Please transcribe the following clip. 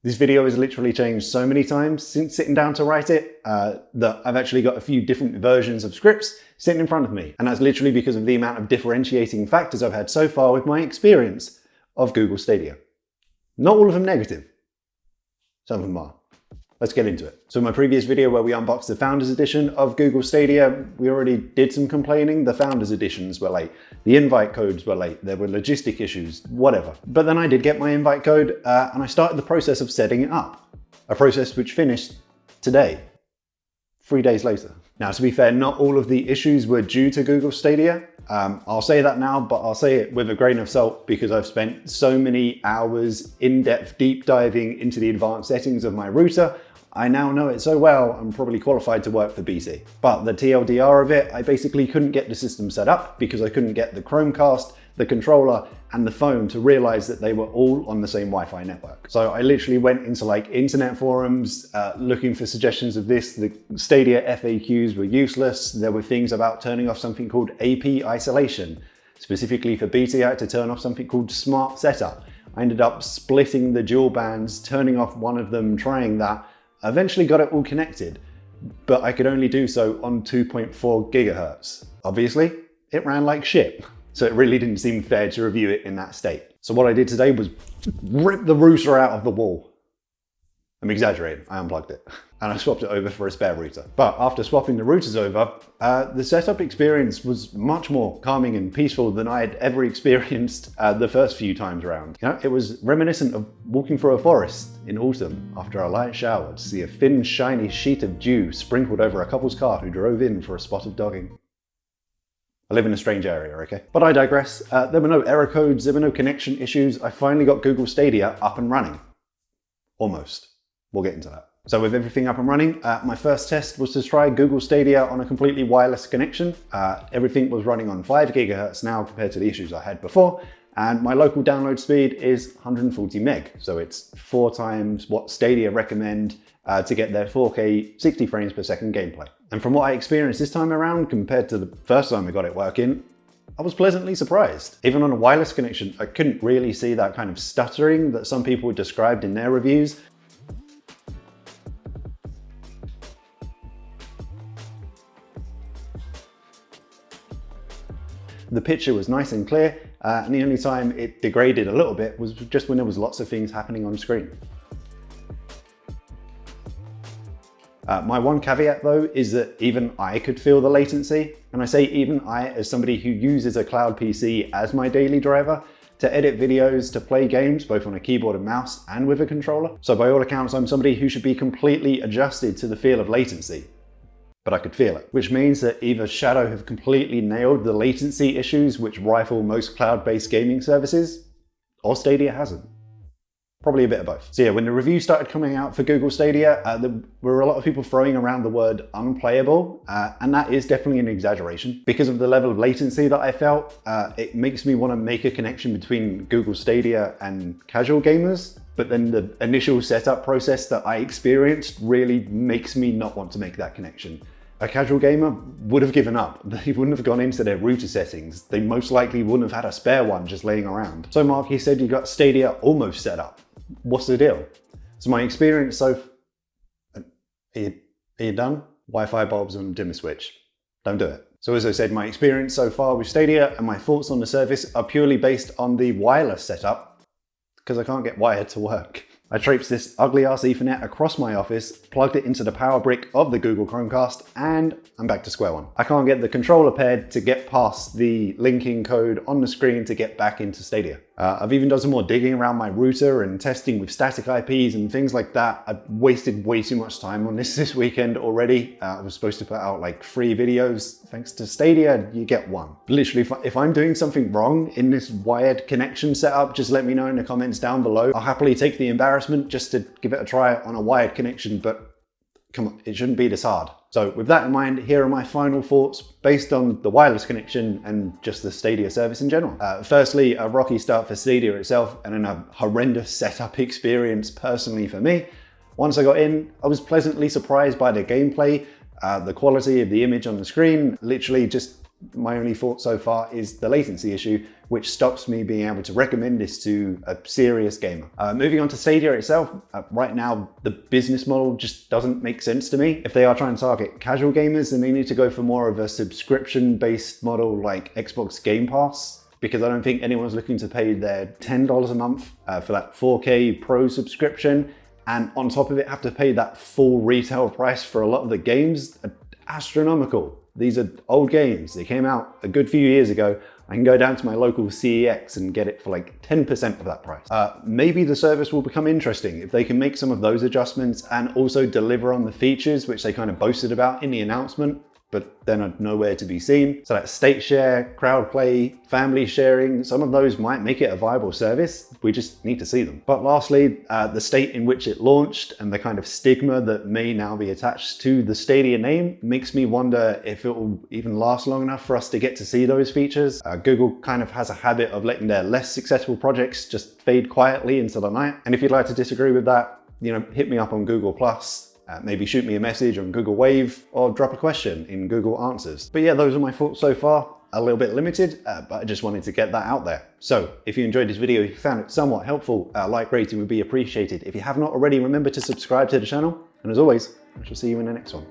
This video has literally changed so many times since sitting down to write it that I've actually got a few different versions of scripts sitting in front of me. And that's literally because of the amount of differentiating factors I've had so far with my experience of Google Stadia. Not all of them negative. Some of them are. Let's get into it. So in my previous video where we unboxed the Founders Edition of Google Stadia, we already did some complaining. The Founders Editions were late. The invite codes were late. There were logistic issues, whatever. But then I did get my invite code and I started the process of setting it up. A process which finished today, 3 days later. Now, to be fair, not all of the issues were due to Google Stadia. I'll say that now, but I'll say it with a grain of salt because I've spent so many hours in-depth deep diving into the advanced settings of my router. I now know it so well, I'm probably qualified to work for BT. But the TLDR of it, I basically couldn't get the system set up because I couldn't get the Chromecast, the controller, and the phone to realize that they were all on the same Wi-Fi network. So I literally went into like internet forums looking for suggestions of this. The Stadia FAQs were useless. There were things about turning off something called AP isolation. Specifically for BT, I had to turn off something called Smart Setup. I ended up splitting the dual bands, turning off one of them, trying that. I eventually got it all connected, but I could only do so on 2.4 gigahertz. Obviously, it ran like shit. So it really didn't seem fair to review it in that state. So what I did today was rip the router out of the wall. I'm exaggerating, I unplugged it. And I swapped it over for a spare router. But after swapping the routers over, the setup experience was much more calming and peaceful than I had ever experienced the first few times around. You know, it was reminiscent of walking through a forest in autumn after a light shower to see a thin, shiny sheet of dew sprinkled over a couple's car who drove in for a spot of dogging. I live in a strange area, okay? But I digress. There were no error codes, there were no connection issues. I finally got Google Stadia up and running. Almost. We'll get into that. So with everything up and running, my first test was to try Google Stadia on a completely wireless connection. Everything was running on 5 gigahertz now compared to the issues I had before. And my local download speed is 140 meg. So it's 4 times what Stadia recommend to get their 4K 60 frames per second gameplay. And from what I experienced this time around compared to the first time I got it working, I was pleasantly surprised. Even on a wireless connection, I couldn't really see that kind of stuttering that some people described in their reviews. The picture was nice and clear, and the only time it degraded a little bit was just when there was lots of things happening on screen. My one caveat though is that even I could feel the latency, and I say even I as somebody who uses a cloud PC as my daily driver to edit videos, to play games both on a keyboard and mouse and with a controller. So by all accounts I'm somebody who should be completely adjusted to the feel of latency. But I could feel it, which means that either Shadow have completely nailed the latency issues which rifle most cloud-based gaming services, or Stadia hasn't. Probably a bit of both. So yeah, when the review started coming out for Google Stadia, there were a lot of people throwing around the word unplayable, and that is definitely an exaggeration. Because of the level of latency that I felt, it makes me want to make a connection between Google Stadia and casual gamers, but then the initial setup process that I experienced really makes me not want to make that connection. A casual gamer would have given up. They wouldn't have gone into their router settings. They most likely wouldn't have had a spare one just laying around. So Mark, he said you got Stadia almost set up. What's the deal? So my experience are you done? Wi-Fi bulbs and dimmer switch. Don't do it. So as I said, my experience so far with Stadia and my thoughts on the service are purely based on the wireless setup because I can't get wired to work. I traipsed this ugly ass Ethernet across my office, plugged it into the power brick of the Google Chromecast, and I'm back to square one. I can't get the controller paired to get past the linking code on the screen to get back into Stadia. I've even done some more digging around my router and testing with static IPs and things like that. I've wasted way too much time on this weekend already. I was supposed to put out like 3 videos. Thanks to Stadia, you get 1. Literally, if I'm doing something wrong in this wired connection setup, just let me know in the comments down below. I'll happily take the embarrassment just to give it a try on a wired connection, but come on, it shouldn't be this hard. So with that in mind, here are my final thoughts based on the wireless connection and just the Stadia service in general. Firstly, a rocky start for Stadia itself and then a horrendous setup experience personally for me. Once I got in, I was pleasantly surprised by the gameplay, the quality of the image on the screen, literally just my only thought so far is the latency issue, which stops me being able to recommend this to a serious gamer. Moving on to Stadia itself, right now the business model just doesn't make sense to me. If they are trying to target casual gamers, then they need to go for more of a subscription-based model like Xbox Game Pass, because I don't think anyone's looking to pay their $10 a month for that 4K Pro subscription, and on top of it have to pay that full retail price for a lot of the games. Astronomical. These are old games. They came out a good few years ago. I can go down to my local CEX and get it for like 10% of that price. Maybe the service will become interesting if they can make some of those adjustments and also deliver on the features which they kind of boasted about in the announcement, but then are nowhere to be seen. So that state share, crowd play, family sharing, some of those might make it a viable service. We just need to see them. But lastly, the state in which it launched and the kind of stigma that may now be attached to the Stadia name makes me wonder if it will even last long enough for us to get to see those features. Google kind of has a habit of letting their less successful projects just fade quietly into the night. And if you'd like to disagree with that, hit me up on Google+. Maybe shoot me a message on Google Wave or drop a question in Google Answers. But yeah, those are my thoughts so far. A little bit limited, but I just wanted to get that out there. So if you enjoyed this video, if you found it somewhat helpful, a like rating would be appreciated. If you have not already, remember to subscribe to the channel. And as always, I shall see you in the next one.